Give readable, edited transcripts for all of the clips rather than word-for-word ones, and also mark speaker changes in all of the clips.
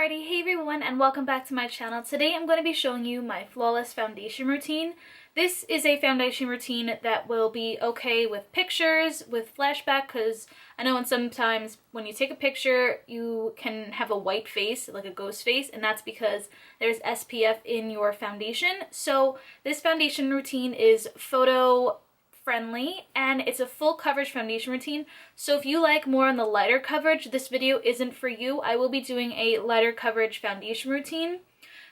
Speaker 1: Alrighty, hey everyone and welcome back to my channel. Today I'm going to be showing you my flawless foundation routine. This is a foundation routine that will be okay with pictures, with flashback, because I know sometimes when you take a picture you can have a white face, like a ghost face, and that's because there's SPF in your foundation. So this foundation routine is photo friendly and it's a full coverage foundation routine. So if you like more on the lighter coverage, this video isn't for you. I will be doing a lighter coverage foundation routine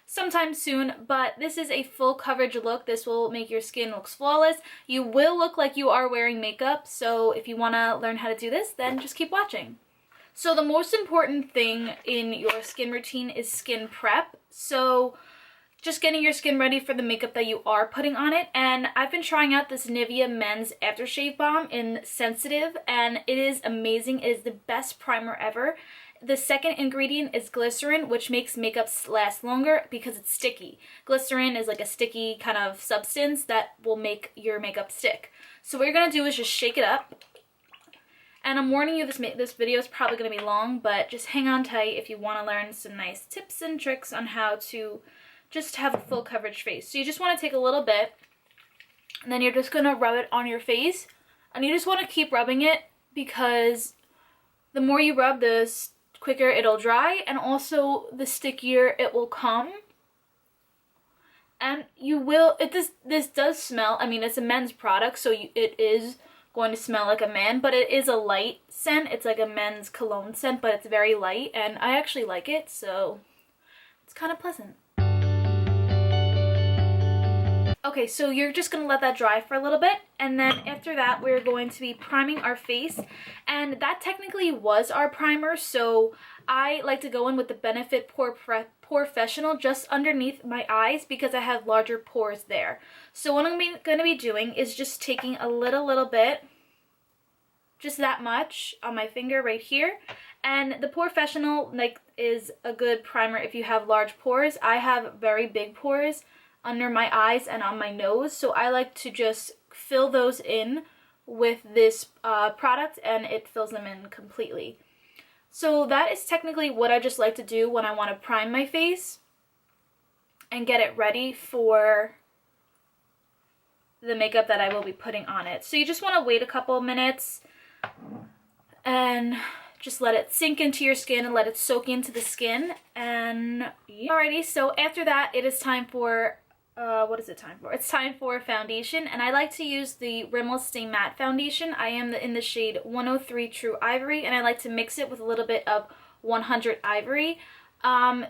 Speaker 1: sometime soon, but this is a full coverage look. This will make your skin look flawless. You will look like you are wearing makeup, so if you want to learn how to do this, then just keep watching. So the most important thing in your skin routine is skin prep. So just getting your skin ready for the makeup that you are putting on it. And I've been trying out this Nivea Men's Aftershave Balm in Sensitive, and it is amazing. It is the best primer ever. The second ingredient is glycerin, which makes makeup last longer because it's sticky. Glycerin is like a sticky kind of substance that will make your makeup stick. So what you're going to do is just shake it up. And I'm warning you, this video is probably going to be long, but just hang on tight if you want to learn some nice tips and tricks on how to just have a full coverage face. So you just want to take a little bit and then you're just going to rub it on your face, and you just want to keep rubbing it because the more you rub, the quicker it'll dry, and also the stickier it will come. And you will, this does smell, I mean it's a men's product, so it is going to smell like a man, but it is a light scent. It's like a men's cologne scent, but it's very light and I actually like it, so it's kind of pleasant. Okay, so you're just going to let that dry for a little bit, and then after that we're going to be priming our face, and that technically was our primer. So I like to go in with the Benefit Professional just underneath my eyes because I have larger pores there. So what I'm going to be doing is just taking a little bit, just that much on my finger right here, and the Professional is a good primer if you have large pores. I have very big pores under my eyes and on my nose, so I like to just fill those in with this product, and it fills them in completely. So that is technically what I just like to do when I want to prime my face and get it ready for the makeup that I will be putting on it. So you just want to wait a couple of minutes and just let it sink into your skin and let it soak into the skin. And alrighty, so after that it is time for what is it time for? It's time for foundation, and I like to use the Rimmel Stay Matte foundation. I am in the shade 103 True Ivory, and I like to mix it with a little bit of 100 Ivory.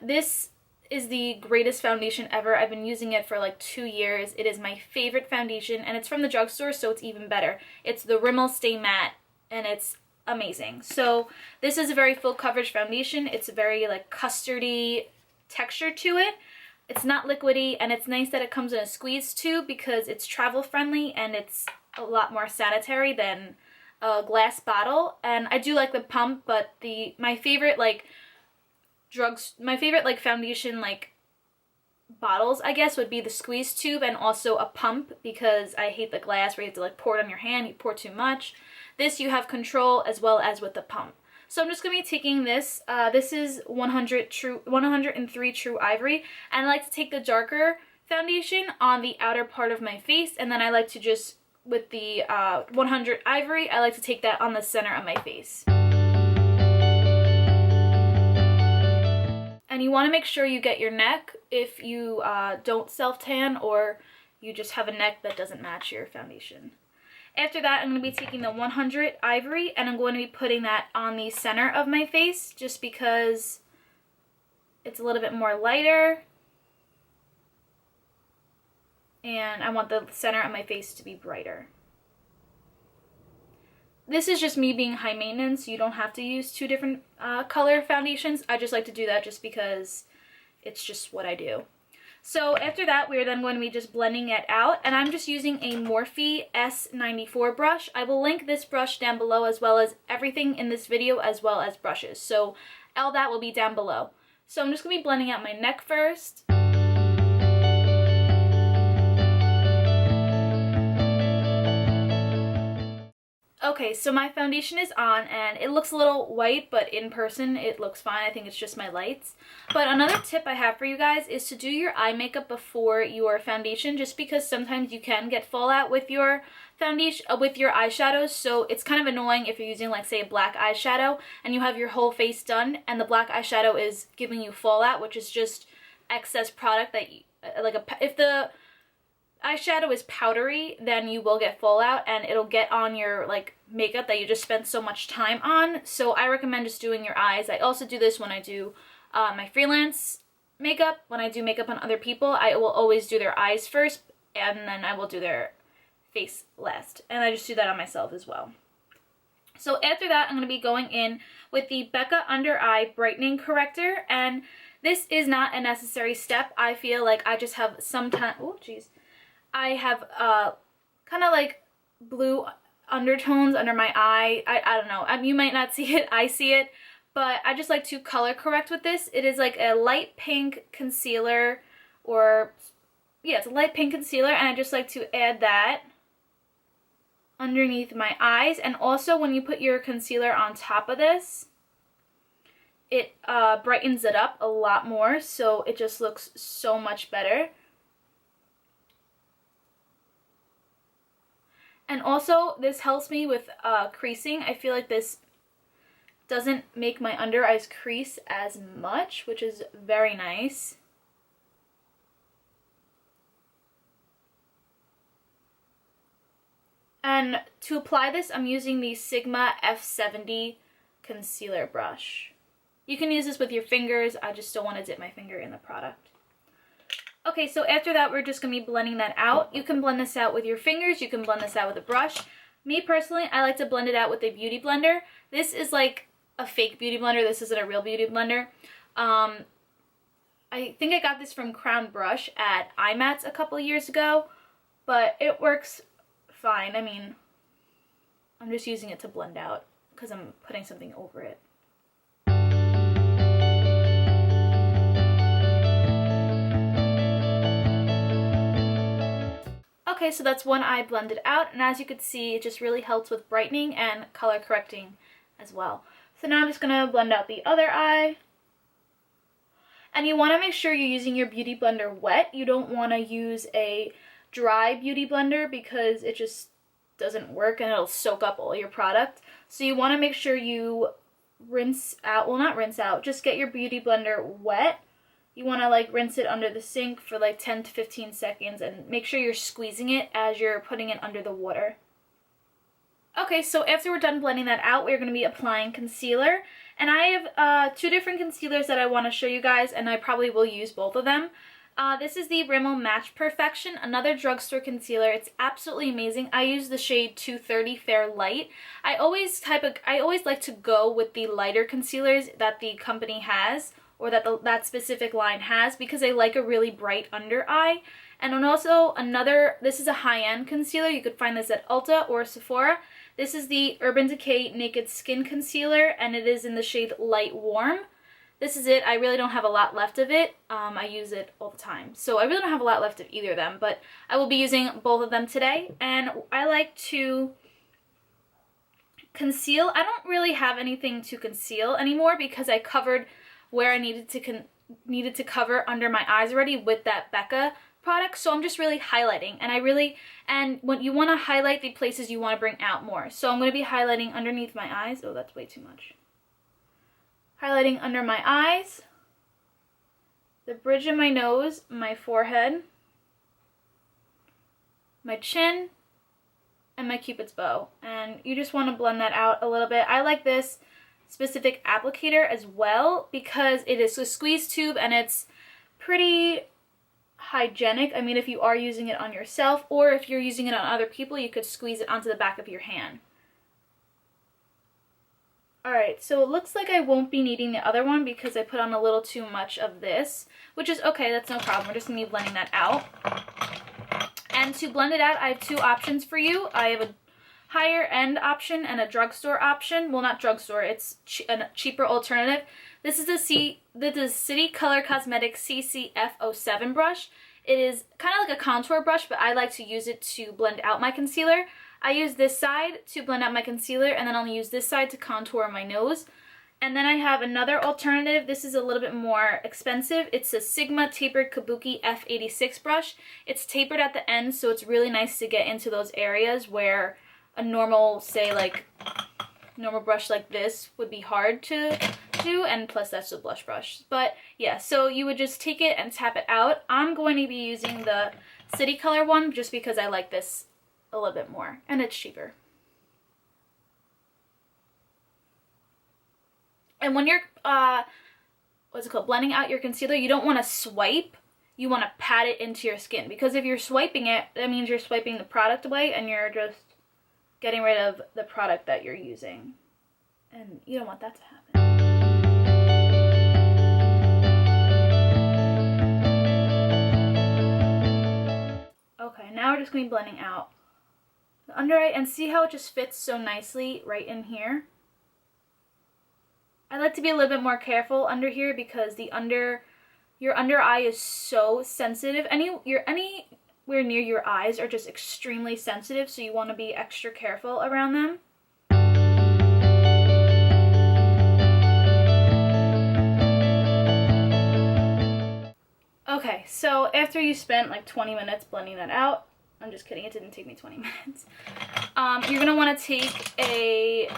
Speaker 1: This is the greatest foundation ever. I've been using it for like 2 years. It is my favorite foundation, and it's from the drugstore, so it's even better. It's the Rimmel Stay Matte, and it's amazing. So this is a very full coverage foundation. It's a very like custardy texture to it. It's not liquidy, and it's nice that it comes in a squeeze tube because it's travel friendly and it's a lot more sanitary than a glass bottle. And I do like the pump, but my favorite foundation bottles, I guess, would be the squeeze tube and also a pump, because I hate the glass where you have to like pour it on your hand, you pour too much. This you have control as well as with the pump. So I'm just going to be taking this. This is 103 True Ivory. And I like to take the darker foundation on the outer part of my face. And then I like to just, with the 100 Ivory, I like to take that on the center of my face. And you want to make sure you get your neck if you don't self-tan or you just have a neck that doesn't match your foundation. After that, I'm going to be taking the 100 Ivory, and I'm going to be putting that on the center of my face just because it's a little bit more lighter, and I want the center of my face to be brighter. This is just me being high maintenance. You don't have to use two different color foundations. I just like to do that just because it's just what I do. So after that, we're then going to be just blending it out, and I'm just using a Morphe S94 brush. I will link this brush down below as well as everything in this video as well as brushes. So all that will be down below. So I'm just going to be blending out my neck first. Okay, so my foundation is on and it looks a little white, but in person it looks fine. I think it's just my lights. But another tip I have for you guys is to do your eye makeup before your foundation, just because sometimes you can get fallout with your foundation, with your eyeshadows. So it's kind of annoying if you're using, like, say, a black eyeshadow and you have your whole face done and the black eyeshadow is giving you fallout, which is just excess product that you, if the eyeshadow is powdery, then you will get fallout and it'll get on your, like, makeup that you just spent so much time on. So I recommend just doing your eyes. I also do this when I do my freelance makeup. When I do makeup on other people, I will always do their eyes first and then I will do their face last. And I just do that on myself as well. So after that, I'm going to be going in with the Becca Under Eye Brightening Corrector, and this is not a necessary step. I feel like I just have some time, oh jeez, I have kind of like blue undertones under my eye. I don't know. You might not see it. I see it. But I just like to color correct with this. It is like a light pink concealer, or yeah, it's a light pink concealer, and I just like to add that underneath my eyes. And also when you put your concealer on top of this, it brightens it up a lot more, so it just looks so much better. And also, this helps me with creasing. I feel like this doesn't make my under eyes crease as much, which is very nice. And to apply this, I'm using the Sigma F70 concealer brush. You can use this with your fingers. I just don't want to dip my finger in the product. Okay, so after that, we're just going to be blending that out. You can blend this out with your fingers. You can blend this out with a brush. Me, personally, I like to blend it out with a beauty blender. This is like a fake beauty blender. This isn't a real beauty blender. I think I got this from Crown Brush at IMATS a couple of years ago, but it works fine. I mean, I'm just using it to blend out because I'm putting something over it. Okay, so that's one eye blended out, and as you can see, it just really helps with brightening and color correcting as well. So now I'm just going to blend out the other eye. And you want to make sure you're using your beauty blender wet. You don't want to use a dry beauty blender because it just doesn't work and it'll soak up all your product. So you want to make sure you rinse out, well, not rinse out, just get your beauty blender wet. You want to like rinse it under the sink for like 10 to 15 seconds and make sure you're squeezing it as you're putting it under the water. Okay, so after we're done blending that out, we're going to be applying concealer. And I have two different concealers that I want to show you guys, and I probably will use both of them. This is the Rimmel Match Perfection, another drugstore concealer. It's absolutely amazing. I use the shade 230 Fair Light. I always like to go with the lighter concealers that the company has, or that that specific line has, because I like a really bright under eye. And then also this is a high-end concealer. You could find this at Ulta or Sephora. This is the Urban Decay Naked Skin Concealer, and it is in the shade Light Warm. This is it. I really don't have a lot left of it. I use it all the time. So I really don't have a lot left of either of them, but I will be using both of them today. And I like to conceal. I don't really have anything to conceal anymore because I covered where I needed to cover under my eyes already with that Becca product. So I'm just really highlighting, and when you want to highlight the places you want to bring out more. So I'm going to be highlighting underneath my eyes. Oh, that's way too much. Highlighting under my eyes, the bridge of my nose, my forehead, my chin, and my Cupid's bow. And you just want to blend that out a little bit. I like this specific applicator as well because it is a squeeze tube and it's pretty hygienic. I mean, if you are using it on yourself or if you're using it on other people, you could squeeze it onto the back of your hand. Alright, so it looks like I won't be needing the other one because I put on a little too much of this, which is okay, that's no problem. We're just going to be blending that out. And to blend it out, I have two options for you. I have a higher end option and a drugstore option. Well, not drugstore, it's a cheaper alternative. This is the City Color Cosmetics CCF07 brush. It is kind of like a contour brush, but I like to use it to blend out my concealer. I use this side to blend out my concealer, and then I'll use this side to contour my nose. And then I have another alternative. This is a little bit more expensive. It's a Sigma Tapered Kabuki F86 brush. It's tapered at the end, so it's really nice to get into those areas where a normal, say like, normal brush like this would be hard to do, and plus that's a blush brush. But yeah, so you would just take it and tap it out. I'm going to be using the City Color one just because I like this a little bit more, and it's cheaper. And when you're, what's it called, blending out your concealer, you don't want to swipe. You want to pat it into your skin. Because if you're swiping it, that means you're swiping the product away and you're just getting rid of the product that you're using. And you don't want that to happen. Okay, now we're just going to be blending out the under eye. And see how it just fits so nicely right in here? I like to be a little bit more careful under here because your under eye is so sensitive. Anywhere near your eyes are just extremely sensitive, so you want to be extra careful around them. Okay, so after you spent like 20 minutes blending that out, I'm just kidding, it didn't take me 20 minutes. You're going to want to take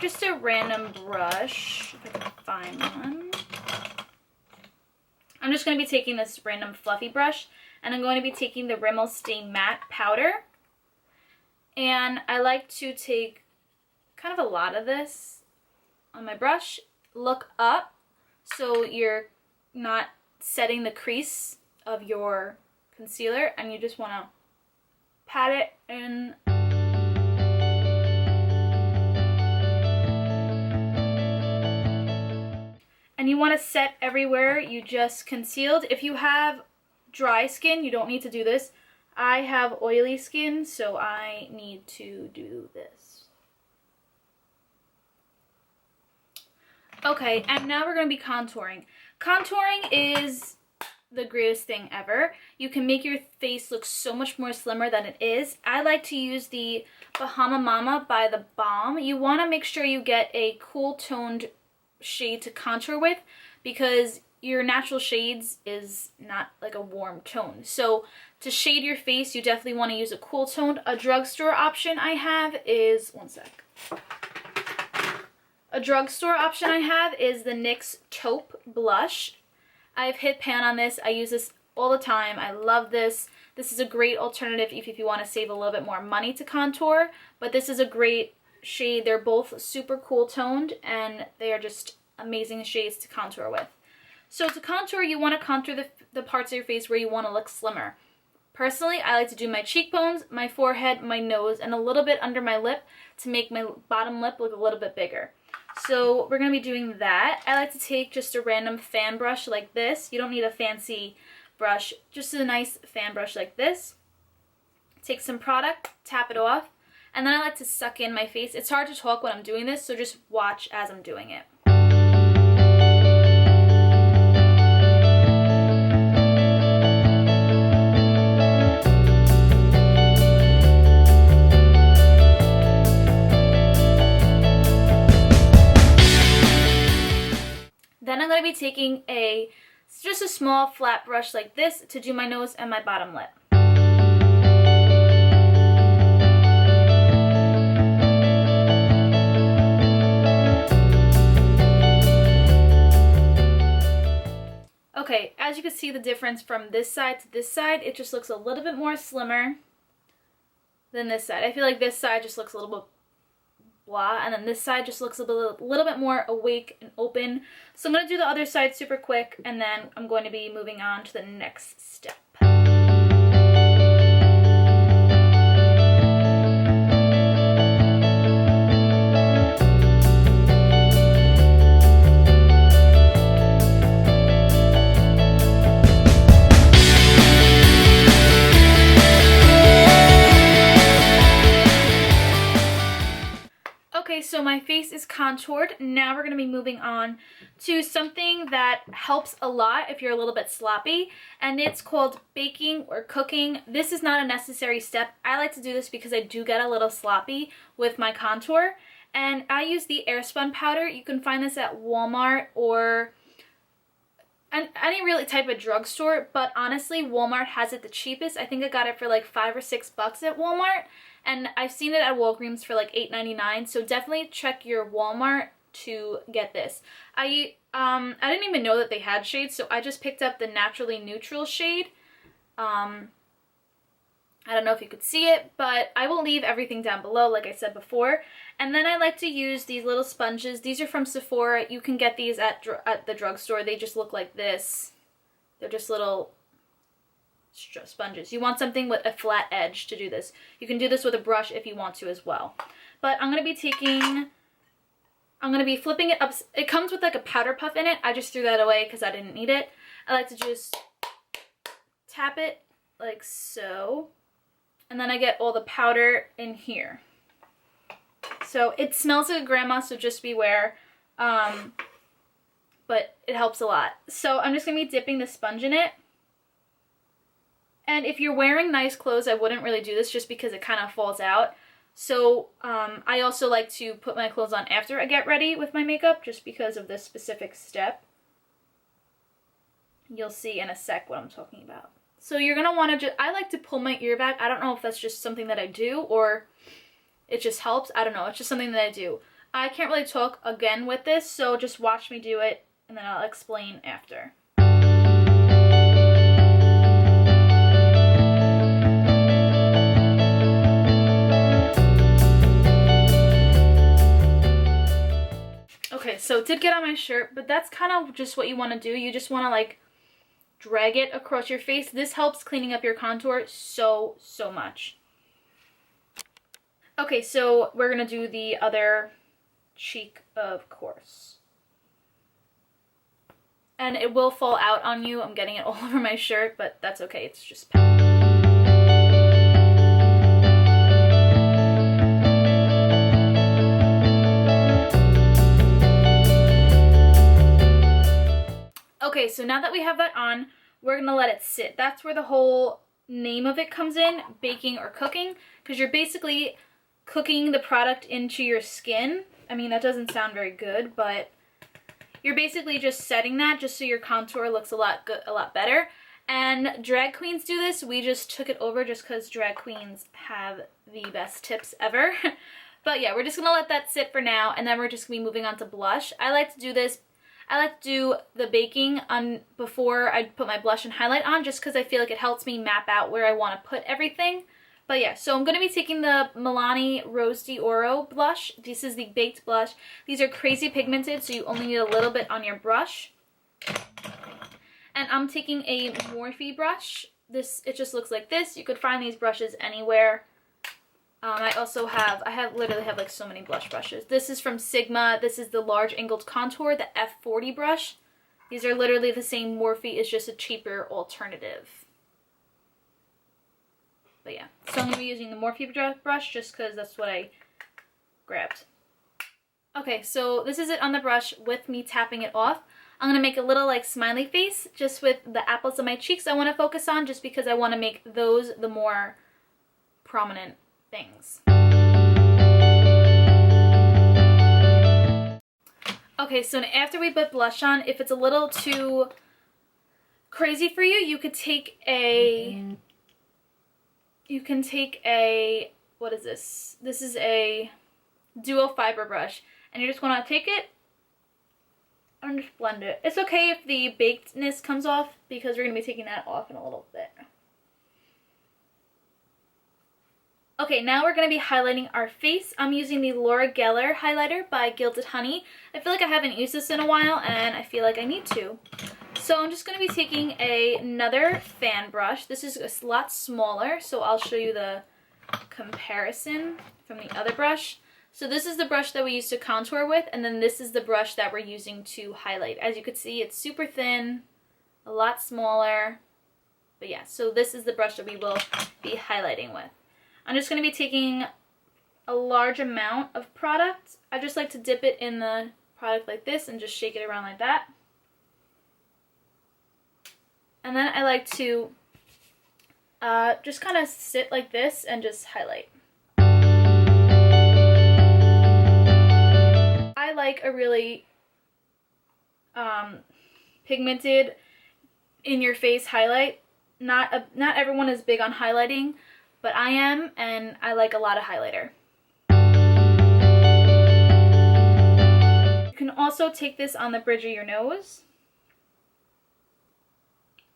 Speaker 1: just a random brush, if I can find one. I'm just going to be taking this random fluffy brush, and I'm going to be taking the Rimmel Stay Matte Powder. And I like to take kind of a lot of this on my brush. Look up so you're not setting the crease of your concealer, and you just want to pat it in. And you want to set everywhere you just concealed. If you have dry skin, you don't need to do this. I have oily skin, so I need to do this. Okay, and now we're going to be contouring. Contouring is the greatest thing ever. You can make your face look so much more slimmer than it is. I like to use the Bahama Mama by the Balm. You want to make sure you get a cool toned shade to contour with, because your natural shades is not like a warm tone. So to shade your face, you definitely want to use a cool toned. A drugstore option I have is, one sec. A drugstore option I have is the NYX Taupe Blush. I've hit pan on this. I use this all the time. I love this. This is a great alternative if you want to save a little bit more money to contour, but this is a great shade. They're both super cool toned, and they are just amazing shades to contour with. So to contour, you want to contour the parts of your face where you want to look slimmer. Personally, I like to do my cheekbones, my forehead, my nose, and a little bit under my lip to make my bottom lip look a little bit bigger. So we're going to be doing that. I like to take just a random fan brush like this. You don't need a fancy brush, just a nice fan brush like this. Take some product, tap it off, and then I like to suck in my face. It's hard to talk when I'm doing this, so just watch as I'm doing it. Then I'm going to be taking just a small flat brush like this to do my nose and my bottom lip. Okay, as you can see the difference from this side to this side, it just looks a little bit more slimmer than this side. I feel like this side just looks a little bit blah, and then this side just looks a little bit more awake and open. So I'm going to do the other side super quick, and then I'm going to be moving on to the next step. so my face is contoured. Now we're going to be moving on to something that helps a lot if you're a little bit sloppy, and it's called baking or cooking. This is not a necessary step. I like to do this because I do get a little sloppy with my contour, and I use the Airspun powder. You can find this at Walmart or any really type of drugstore, but honestly Walmart has it the cheapest. I think I got it for like $5 or $6 at Walmart, and I've seen it at Walgreens for like $8.99, so definitely check your Walmart to get this. I didn't even know that they had shades, so I just picked up the Naturally Neutral shade. I don't know if you could see it, but I will leave everything down below like I said before. And then I like to use these little sponges. These are from Sephora. You can get these at the drugstore. They just look like this. They're just little sponges. You want something with a flat edge to do this. You can do this with a brush if you want to as well. But I'm going to be flipping it up. It comes with like a powder puff in it. I just threw that away because I didn't need it. I like to just tap it like so. And then I get all the powder in here. So it smells like a grandma, so just beware. But it helps a lot. So I'm just going to be dipping the sponge in it. And if you're wearing nice clothes, I wouldn't really do this just because it kind of falls out. So I also like to put my clothes on after I get ready with my makeup just because of this specific step. You'll see in a sec what I'm talking about. So you're going to want to I like to pull my ear back. I don't know if that's just something that I do or it just helps. I don't know. It's just something that I do. I can't really talk again with this, so just watch me do it and then I'll explain after. Okay, so it did get on my shirt, but that's kind of just what you want to do. You just want to like drag it across your face. This helps cleaning up your contour so much. Okay, so we're going to do the other cheek, of course. And it will fall out on you. I'm getting it all over my shirt, but that's okay. It's just okay, so now that we have that on, we're going to let it sit. That's where the whole name of it comes in, baking or cooking, because you're basically cooking the product into your skin. I mean, that doesn't sound very good, but you're basically just setting that just so your contour looks a lot better. And drag queens do this. We just took it over just because drag queens have the best tips ever. But yeah, we're just going to let that sit for now, and then we're just going to be moving on to blush. I like to do this. I like to do the baking on before I put my blush and highlight on just because I feel like it helps me map out where I want to put everything. But yeah, so I'm going to be taking the Milani Rose d'Oro blush. This is the baked blush. These are crazy pigmented, so you only need a little bit on your brush. And I'm taking a Morphe brush. It just looks like this. You could find these brushes anywhere. I literally have like so many blush brushes. This is from Sigma. This is the large angled contour, the F40 brush. These are literally the same Morphe, it's just a cheaper alternative. But yeah, so I'm going to be using the Morphe brush just because that's what I grabbed. Okay, so this is it on the brush with me tapping it off. I'm going to make a little like smiley face just with the apples of my cheeks I want to focus on just because I want to make those the more prominent things. Okay, so after we put blush on, if it's a little too crazy for you, you could take a what is this? This is a duo fiber brush, and you just want to take it and just blend it. It's okay if the bakedness comes off because we're going to be taking that off in a little bit. Okay, now we're going to be highlighting our face. I'm using the Laura Geller highlighter by Gilded Honey. I feel like I haven't used this in a while, and I feel like I need to. So I'm just going to be taking another fan brush. This is a lot smaller, so I'll show you the comparison from the other brush. So this is the brush that we used to contour with, and then this is the brush that we're using to highlight. As you can see, it's super thin, a lot smaller. But yeah, so this is the brush that we will be highlighting with. I'm just going to be taking a large amount of product. I just like to dip it in the product like this and just shake it around like that. And then I like to just kind of sit like this and just highlight. I like a really pigmented in your face highlight. Not everyone is big on highlighting, but I am, and I like a lot of highlighter. You can also take this on the bridge of your nose.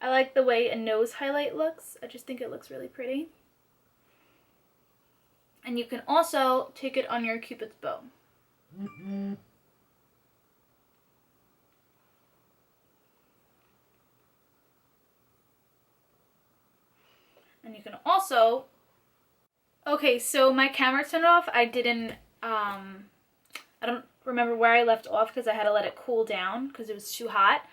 Speaker 1: I like the way a nose highlight looks. I just think it looks really pretty. And you can also take it on your Cupid's bow. And you can also, okay, so my camera turned off. I didn't, I don't remember where I left off because I had to let it cool down because it was too hot.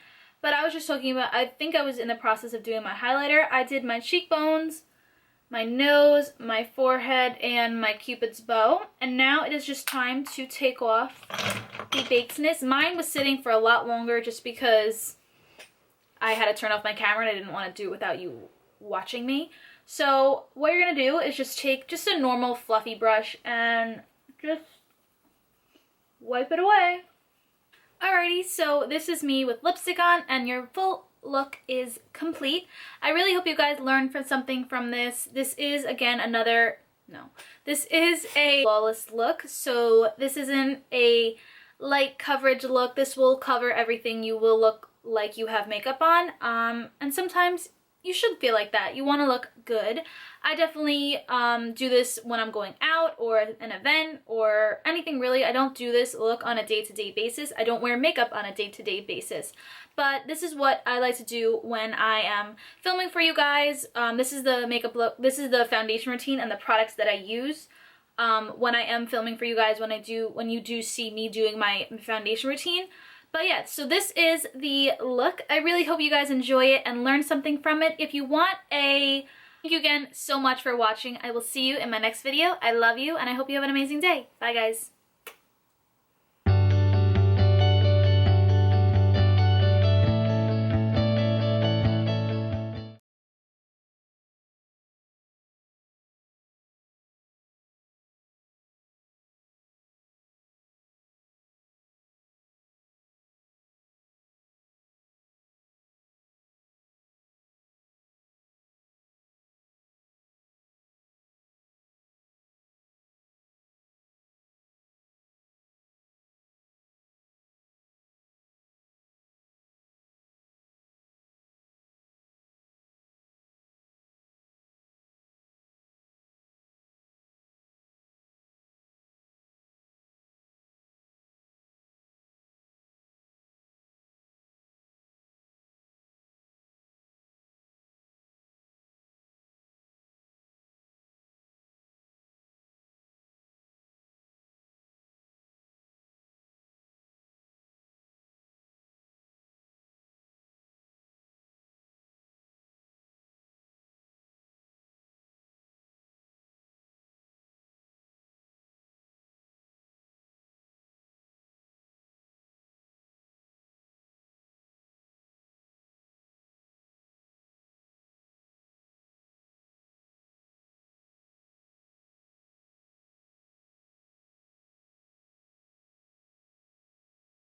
Speaker 1: But I was just talking about, I think I was in the process of doing my highlighter. I did my cheekbones, my nose, my forehead, and my Cupid's bow. And now it is just time to take off the bakedness. Mine was sitting for a lot longer just because I had to turn off my camera and I didn't want to do it without you watching me. So what you're going to do is just take just a normal fluffy brush and just wipe it away. Alrighty, so this is me with lipstick on and your full look is complete. I really hope you guys learned something from this. This is, again, this is a flawless look. So this isn't a light coverage look. This will cover everything. You will look like you have makeup on. And sometimes you should feel like that. You want to look good. I definitely do this when I'm going out or an event or anything really. I don't do this look on a day-to-day basis. I don't wear makeup on a day-to-day basis. But this is what I like to do when I am filming for you guys. This is the makeup look. This is the foundation routine and the products that I use when I am filming for you guys, when you do see me doing my foundation routine. But yeah, so this is the look. I really hope you guys enjoy it and learn something from it. If you want thank you again so much for watching. I will see you in my next video. I love you and I hope you have an amazing day. Bye guys.